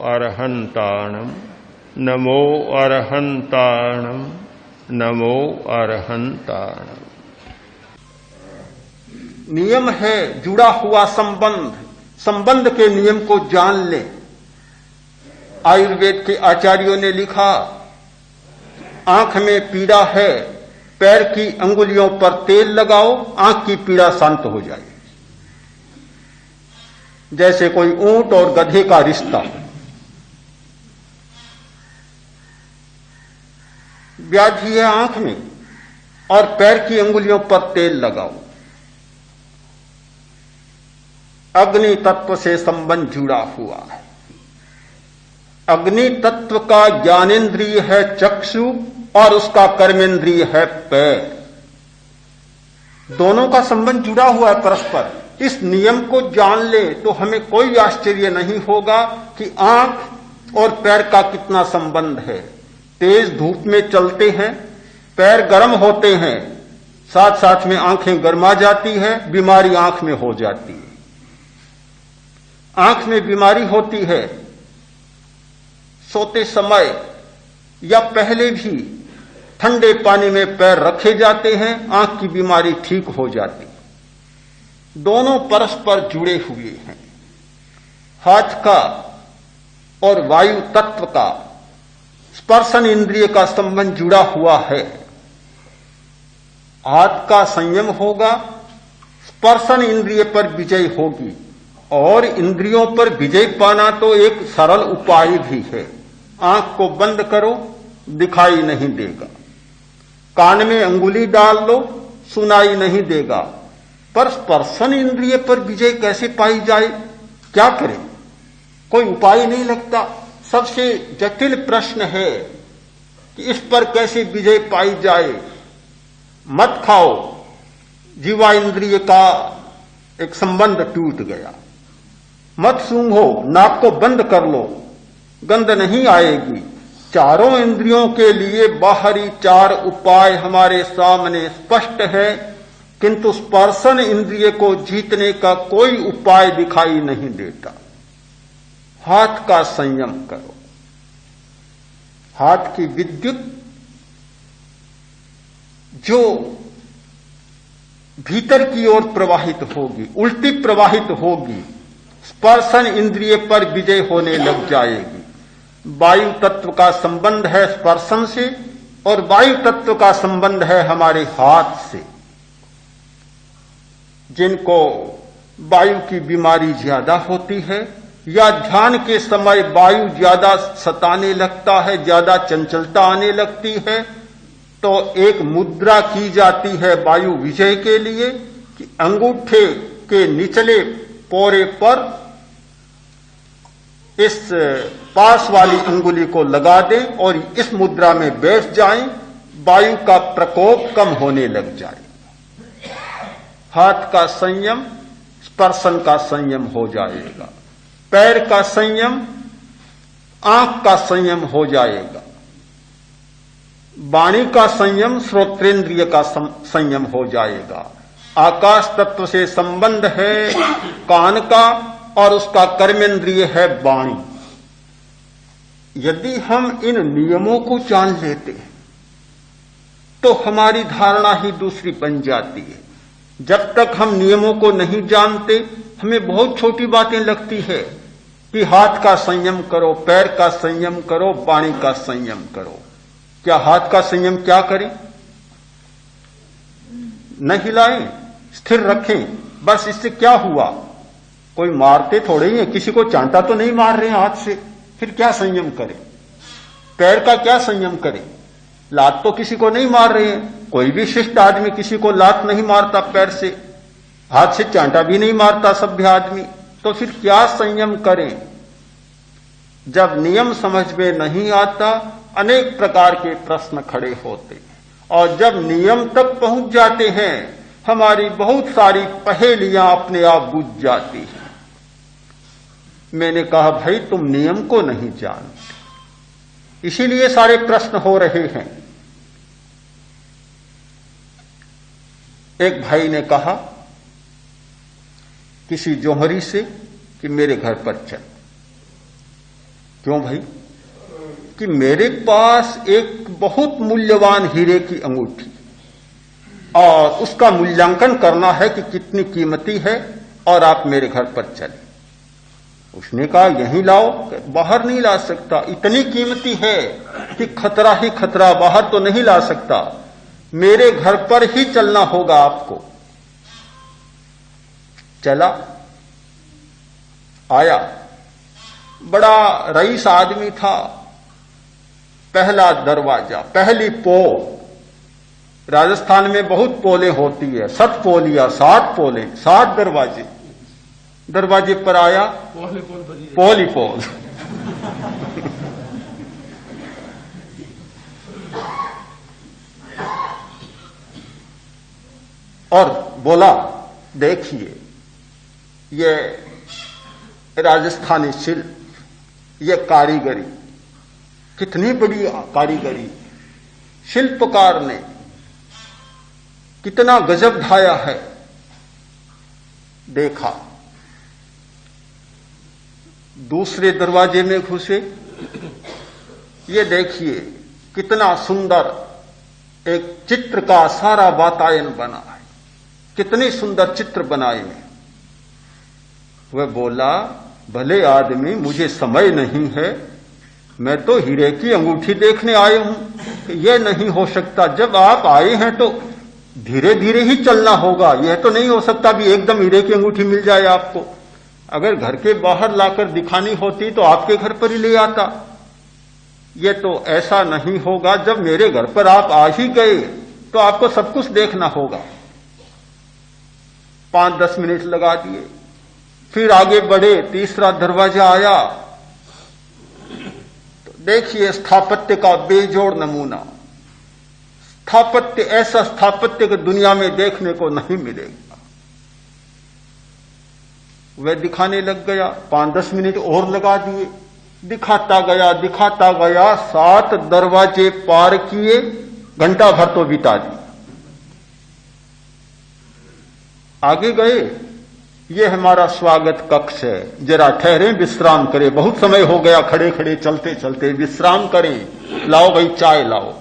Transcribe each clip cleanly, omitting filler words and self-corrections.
अरहन्ताणम् नमो अरहन्ताणम् नमो अरहन्ताणम्। नियम है जुड़ा हुआ संबंध, संबंध के नियम को जान ले। आयुर्वेद के आचार्यों ने लिखा, आंख में पीड़ा है, पैर की अंगुलियों पर तेल लगाओ, आंख की पीड़ा शांत हो जाएगी। जैसे कोई ऊंट और गधे का रिश्ता। व्याधि है आंख में और पैर की अंगुलियों पर तेल लगाओ। अग्नि तत्व से संबंध जुड़ा हुआ है। अग्नि तत्व का ज्ञानेन्द्रिय है चक्षु और उसका कर्मेंद्रिय है पैर। दोनों का संबंध जुड़ा हुआ है परस्पर। इस नियम को जान ले तो हमें कोई आश्चर्य नहीं होगा कि आंख और पैर का कितना संबंध है। तेज धूप में चलते हैं, पैर गर्म होते हैं, साथ साथ में आंखें गर्मा जाती है, बीमारी आंख में हो जाती है। आंख में बीमारी होती है, सोते समय या पहले भी ठंडे पानी में पैर रखे जाते हैं, आंख की बीमारी ठीक हो जाती। दोनों परस्पर जुड़े हुए हैं। हाथ का और वायु तत्व का स्पर्शन इंद्रिय का संबंध जुड़ा हुआ है। हाथ का संयम होगा, स्पर्शन इंद्रिय पर विजय होगी। और इंद्रियों पर विजय पाना तो एक सरल उपाय भी है। आंख को बंद करो, दिखाई नहीं देगा। कान में अंगुली डाल लो, सुनाई नहीं देगा। पर स्पर्शन इंद्रिय पर विजय कैसे पाई जाए, क्या करें? कोई उपाय नहीं लगता। सबसे जटिल प्रश्न है कि इस पर कैसे विजय पाई जाए। मत खाओ, जीवा इंद्रिय का एक संबंध टूट गया। मत सूंघो, नाक को बंद कर लो, गंध नहीं आएगी। चारों इंद्रियों के लिए बाहरी चार उपाय हमारे सामने स्पष्ट है, किंतु स्पर्शन इंद्रिय को जीतने का कोई उपाय दिखाई नहीं देता। हाथ का संयम करो। हाथ की विद्युत जो भीतर की ओर प्रवाहित होगी, उल्टी प्रवाहित होगी, स्पर्शन इंद्रिय पर विजय होने लग जाएगी। वायु तत्व का संबंध है स्पर्शन से और वायु तत्व का संबंध है हमारे हाथ से। जिनको वायु की बीमारी ज्यादा होती है या ध्यान के समय वायु ज्यादा सताने लगता है, ज्यादा चंचलता आने लगती है, तो एक मुद्रा की जाती है वायु विजय के लिए कि अंगूठे के निचले पोरे पर इस पास वाली अंगुली को लगा दें और इस मुद्रा में बैठ जाएं, वायु का प्रकोप कम होने लग जाए। हाथ का संयम स्पर्शन का संयम हो जाएगा। पैर का संयम आंख का संयम हो जाएगा। वाणी का संयम श्रोत्रेंद्रिय का संयम हो जाएगा। आकाश तत्व से संबंध है कान का और उसका कर्मेंद्रिय है वाणी। यदि हम इन नियमों को जान लेते हैं तो हमारी धारणा ही दूसरी बन जाती है। जब तक हम नियमों को नहीं जानते, हमें बहुत छोटी बातें लगती है कि हाथ का संयम करो, पैर का संयम करो, वाणी का संयम करो। क्या हाथ का संयम क्या करें? न हिलाएं, स्थिर रखें, बस। इससे क्या हुआ? कोई मारते थोड़े ही है, किसी को चांटा तो नहीं मार रहे हैं हाथ से, फिर क्या संयम करें? पैर का क्या संयम करें? लात तो किसी को नहीं मार रहे हैं। कोई भी शिष्ट आदमी किसी को लात नहीं मारता पैर से, हाथ से चांटा भी नहीं मारता सभ्य आदमी, तो फिर क्या संयम करें? जब नियम समझ में नहीं आता, अनेक प्रकार के प्रश्न खड़े होते हैं, और जब नियम तक पहुंच जाते हैं, हमारी बहुत सारी पहेलियां अपने आप बुझ जाती हैं। मैंने कहा, भाई तुम नियम को नहीं जानते, इसीलिए सारे प्रश्न हो रहे हैं। एक भाई ने कहा किसी जोहरी से कि मेरे घर पर चल। क्यों भाई? कि मेरे पास एक बहुत मूल्यवान हीरे की अंगूठी और उसका मूल्यांकन करना है कि कितनी कीमती है और आप मेरे घर पर चले। उसने कहा यहीं लाओ। बाहर नहीं ला सकता, इतनी कीमती है कि खतरा ही खतरा, बाहर तो नहीं ला सकता, मेरे घर पर ही चलना होगा आपको। चला, आया, बड़ा रईस आदमी था। पहला दरवाजा, पहली पोल, राजस्थान में बहुत पोलें होती है, 7 पोलिया, 7 पोलें, 7 दरवाजे। दरवाजे पर आया, पोल ही पोल। और बोला देखिए ये राजस्थानी शिल्प, ये कारीगरी, कितनी बड़ी कारीगरी, शिल्पकार ने कितना गजब ढाया है। देखा, दूसरे दरवाजे में घुसे, ये देखिए कितना सुंदर एक चित्र का सारा वातायन बना है, कितने सुंदर चित्र बनाए हैं। वह बोला भले आदमी, मुझे समय नहीं है, मैं तो हीरे की अंगूठी देखने आया हूं। यह नहीं हो सकता, जब आप आए हैं तो धीरे धीरे ही चलना होगा। यह तो नहीं हो सकता भी एकदम हीरे की अंगूठी मिल जाए आपको। अगर घर के बाहर लाकर दिखानी होती तो आपके घर पर ही ले आता। यह तो ऐसा नहीं होगा, जब मेरे घर पर आप आ ही गए तो आपको सब कुछ देखना होगा। 5-10 मिनट लगा दिए, फिर आगे बढ़े, तीसरा दरवाजा आया तो देखिए स्थापत्य का बेजोड़ नमूना। स्थापत्य, ऐसा स्थापत्य की दुनिया में देखने को नहीं मिलेगा। वह दिखाने लग गया, 5-10 मिनट और लगा दिए, दिखाता गया 7 दरवाजे पार किए, घंटा भर तो बिता दी। आगे गए, ये हमारा स्वागत कक्ष है, जरा ठहरे, विश्राम करें, बहुत समय हो गया खड़े खड़े चलते चलते, विश्राम करें। लाओ भाई, चाय लाओ,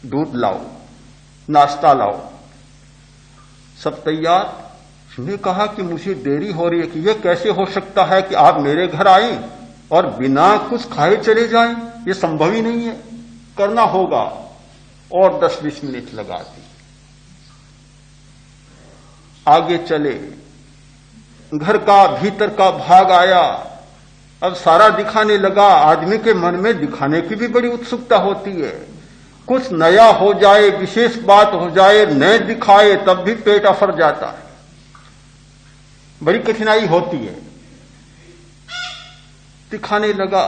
दूध लाओ, नाश्ता लाओ। सब तैयार। उसने कहा कि मुझे देरी हो रही है, कि यह कैसे हो सकता है कि आप मेरे घर आए और बिना कुछ खाए चले जाएं? यह संभव ही नहीं है, करना होगा। और 10-20 मिनट लगा दी। आगे चले, घर का भीतर का भाग आया, अब सारा दिखाने लगा। आदमी के मन में दिखाने की भी बड़ी उत्सुकता होती है, कुछ नया हो जाए, विशेष बात हो जाए, न दिखाए तब भी पेट अफर जाता है, बड़ी कठिनाई होती है। दिखाने लगा,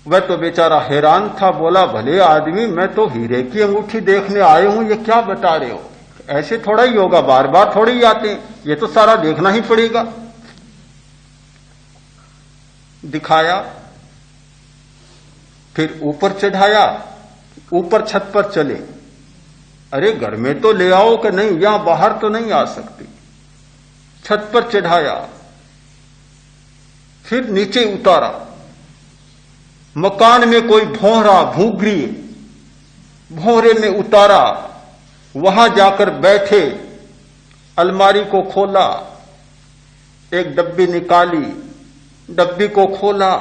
वह तो बेचारा हैरान था। बोला भले आदमी, मैं तो हीरे की अंगूठी देखने आए हूं, ये क्या बता रहे हो? ऐसे थोड़ा ही होगा, बार बार थोड़ी ही आते हैं, ये तो सारा देखना ही पड़ेगा। दिखाया, फिर ऊपर चढ़ाया, ऊपर छत पर चले। अरे घर में तो ले आओ कि नहीं, यहां बाहर तो नहीं आ सकती। छत पर चढ़ाया, फिर नीचे उतारा। मकान में कोई भौंरा भूगरी, भौरे में उतारा, वहां जाकर बैठे, अलमारी को खोला, एक डब्बी निकाली, डब्बी को खोला,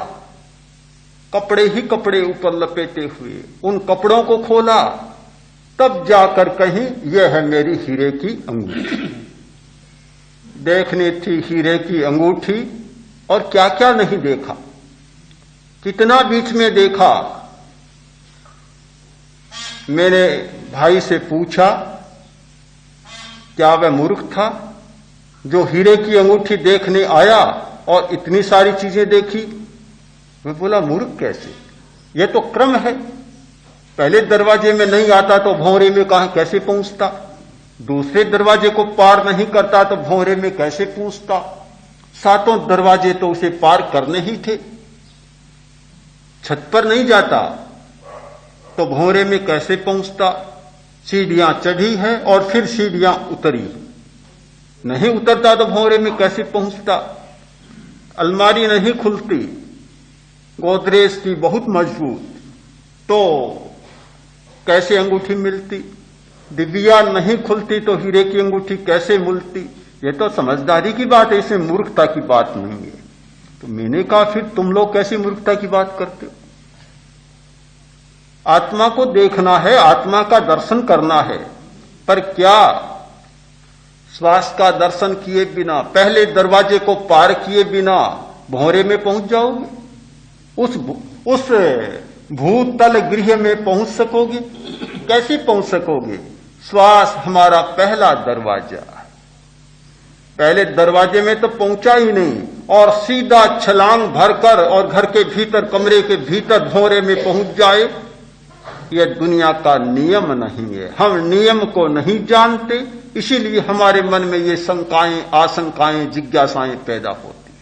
कपड़े ही कपड़े ऊपर लपेटे हुए, उन कपड़ों को खोला, तब जाकर कहीं यह है मेरी हीरे की अंगूठी। देखनी थी हीरे की अंगूठी, और क्या क्या नहीं देखा, कितना बीच में देखा। मैंने भाई से पूछा, क्या वह मूर्ख था जो हीरे की अंगूठी देखने आया और इतनी सारी चीजें देखी? मैं बोला मूर्ख कैसे, यह तो क्रम है। पहले दरवाजे में नहीं आता तो भौरे में कहां कैसे पहुंचता, दूसरे दरवाजे को पार नहीं करता तो भौरे में कैसे पहुंचता, 7 दरवाजे तो उसे पार करने ही थे। छत पर नहीं जाता तो भौरे में कैसे पहुंचता? सीढ़ियां चढ़ी है और फिर सीढ़ियां उतरी, नहीं उतरता तो भौरे में कैसे पहुंचता? अलमारी नहीं खुलती, गोदरेज की बहुत मजबूत, तो कैसे अंगूठी मिलती? दिव्या नहीं खुलती तो हीरे की अंगूठी कैसे मिलती? ये तो समझदारी की बात है, इसमें मूर्खता की बात नहीं है। तो मैंने कहा फिर तुम लोग कैसी मूर्खता की बात करते हो? आत्मा को देखना है, आत्मा का दर्शन करना है, पर क्या श्वास का दर्शन किए बिना, पहले दरवाजे को पार किए बिना भौरे में पहुंच जाओगे? उस भूतल गृह में पहुंच सकोगे? कैसे पहुंच सकोगे? श्वास हमारा पहला दरवाजा, पहले दरवाजे में तो पहुंचा ही नहीं और सीधा छलांग भरकर और घर के भीतर, कमरे के भीतर भौरे में पहुंच जाए, यह दुनिया का नियम नहीं है। हम नियम को नहीं जानते, इसीलिए हमारे मन में ये शंकाएं, आशंकाएं, जिज्ञासाएं पैदा होती।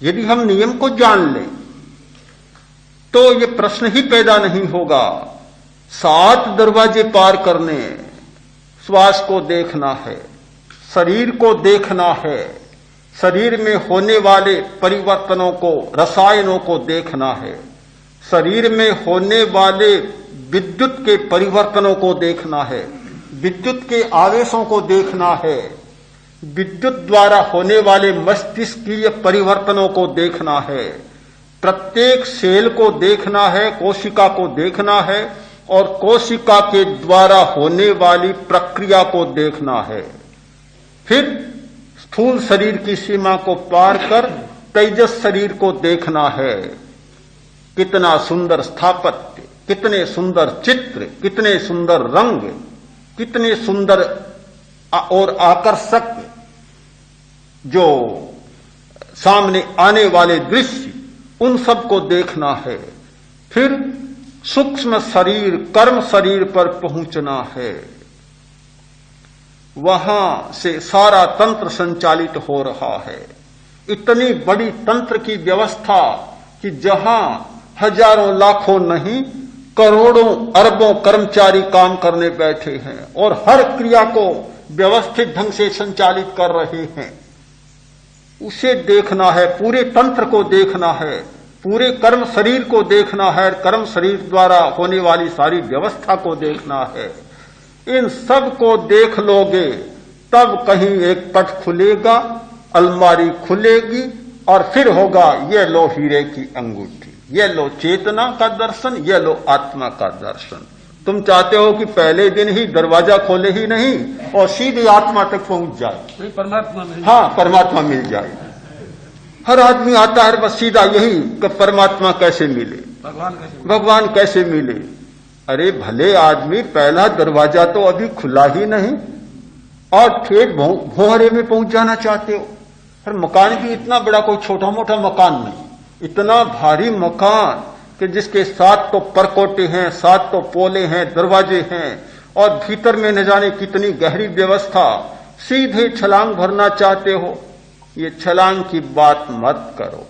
यदि हम नियम को जान लें तो ये प्रश्न ही पैदा नहीं होगा। 7 दरवाजे पार करने, श्वास को देखना है, शरीर को देखना है, शरीर में होने वाले परिवर्तनों को, रसायनों को देखना है, शरीर में होने वाले विद्युत के परिवर्तनों को देखना है, विद्युत के आवेशों को देखना है, विद्युत द्वारा होने वाले मस्तिष्कीय परिवर्तनों को देखना है, प्रत्येक सेल को देखना है, कोशिका को देखना है और कोशिका के द्वारा होने वाली प्रक्रिया को देखना है। फिर स्थूल शरीर की सीमा को पार कर तेजस शरीर को देखना है। कितना सुंदर स्थापत्य, कितने सुंदर चित्र, कितने सुंदर रंग, कितने सुंदर और आकर्षक जो सामने आने वाले दृश्य, उन सब को देखना है। फिर सूक्ष्म शरीर, कर्म शरीर पर पहुंचना है। वहां से सारा तंत्र संचालित हो रहा है। इतनी बड़ी तंत्र की व्यवस्था कि जहां हजारों लाखों नहीं, करोड़ों अरबों कर्मचारी काम करने बैठे हैं और हर क्रिया को व्यवस्थित ढंग से संचालित कर रहे हैं। उसे देखना है, पूरे तंत्र को देखना है, पूरे कर्म शरीर को देखना है, कर्म शरीर द्वारा होने वाली सारी व्यवस्था को देखना है। इन सब को देख लोगे तब कहीं एक पट खुलेगा, अलमारी खुलेगी और फिर होगा ये लो हीरे की अंगूठी, ये लो चेतना का दर्शन, ये लो आत्मा का दर्शन। तुम चाहते हो कि पहले दिन ही दरवाजा खोले ही नहीं और सीधे आत्मा तक पहुंच जाए, परमात्मा मिल, हाँ परमात्मा मिल जाए। हर आदमी आता है बस सीधा यही कि परमात्मा कैसे मिले, भगवान कैसे मिले। अरे भले आदमी, पहला दरवाजा तो अभी खुला ही नहीं और ठेठ भौहरे में पहुंच जाना चाहते हो। पर मकान भी इतना बड़ा, कोई छोटा मोटा मकान नहीं, इतना भारी मकान कि जिसके 7 तो परकोटे हैं, 7 तो पोले हैं, दरवाजे हैं और भीतर में न जाने कितनी गहरी व्यवस्था। सीधे छलांग भरना चाहते हो, ये छलांग की बात मत करो।